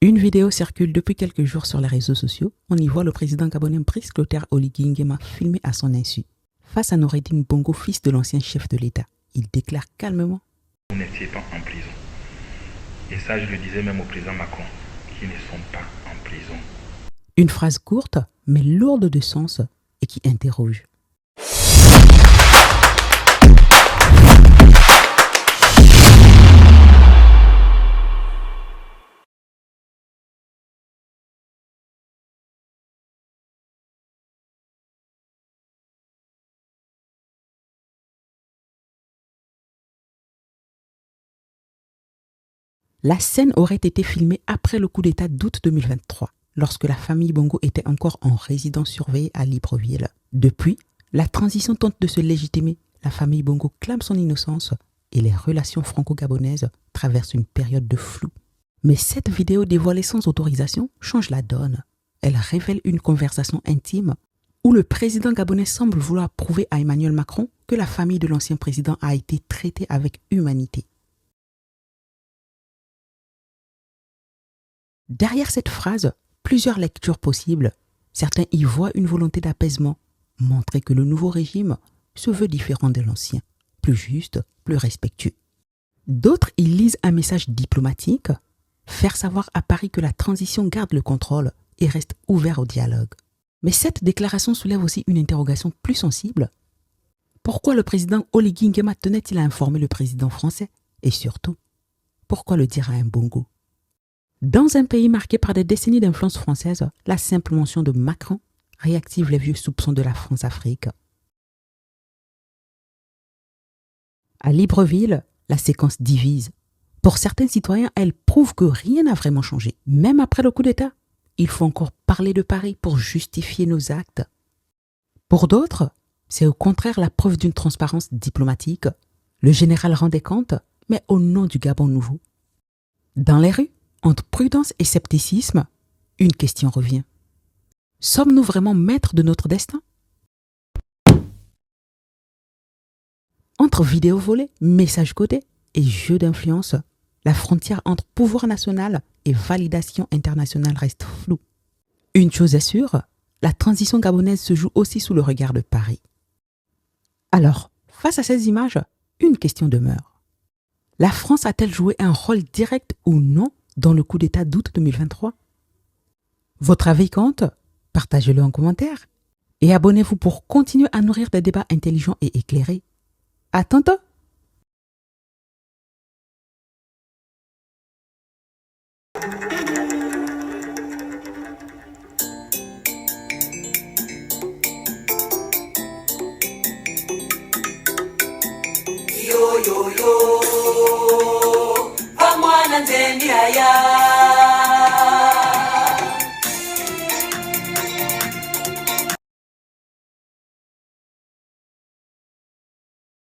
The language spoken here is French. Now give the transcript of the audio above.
Une vidéo circule depuis quelques jours sur les réseaux sociaux. On y voit le président gabonais Brice Clotaire Oligui Nguema filmé à son insu. Face à Noureddine Bongo, fils de l'ancien chef de l'État, il déclare calmement: Vous n'étiez pas en prison. Et ça, je le disais même au président Macron, qui ne sont pas en prison. Une phrase courte, mais lourde de sens et qui interroge. La scène aurait été filmée après le coup d'État d'août 2023, lorsque la famille Bongo était encore en résidence surveillée à Libreville. Depuis, la transition tente de se légitimer. La famille Bongo clame son innocence et les relations franco-gabonaises traversent une période de flou. Mais cette vidéo dévoilée sans autorisation change la donne. Elle révèle une conversation intime où le président gabonais semble vouloir prouver à Emmanuel Macron que la famille de l'ancien président a été traitée avec humanité. Derrière cette phrase, plusieurs lectures possibles. Certains y voient une volonté d'apaisement, montrer que le nouveau régime se veut différent de l'ancien, plus juste, plus respectueux. D'autres y lisent un message diplomatique, faire savoir à Paris que la transition garde le contrôle et reste ouvert au dialogue. Mais cette déclaration soulève aussi une interrogation plus sensible. Pourquoi le président Oligui Nguema tenait-il à informer le président français? Et surtout, pourquoi le dire à un Bongo? Dans un pays marqué par des décennies d'influence française, la simple mention de Macron réactive les vieux soupçons de la France-Afrique. À Libreville, la séquence divise. Pour certains citoyens, elle prouve que rien n'a vraiment changé. Même après le coup d'État, il faut encore parler de Paris pour justifier nos actes. Pour d'autres, c'est au contraire la preuve d'une transparence diplomatique. Le général rendait compte, mais au nom du Gabon nouveau. Dans les rues, entre prudence et scepticisme, une question revient. Sommes-nous vraiment maîtres de notre destin? Entre vidéos volées, messages codés et jeux d'influence, la frontière entre pouvoir national et validation internationale reste floue. Une chose est sûre, la transition gabonaise se joue aussi sous le regard de Paris. Alors, face à ces images, une question demeure. La France a-t-elle joué un rôle direct ou non dans le coup d'État d'août 2023? Votre avis compte? Partagez-le en commentaire. Et abonnez-vous pour continuer à nourrir des débats intelligents et éclairés. À tantôt! Yo yo yo, vamwana nzendi haya.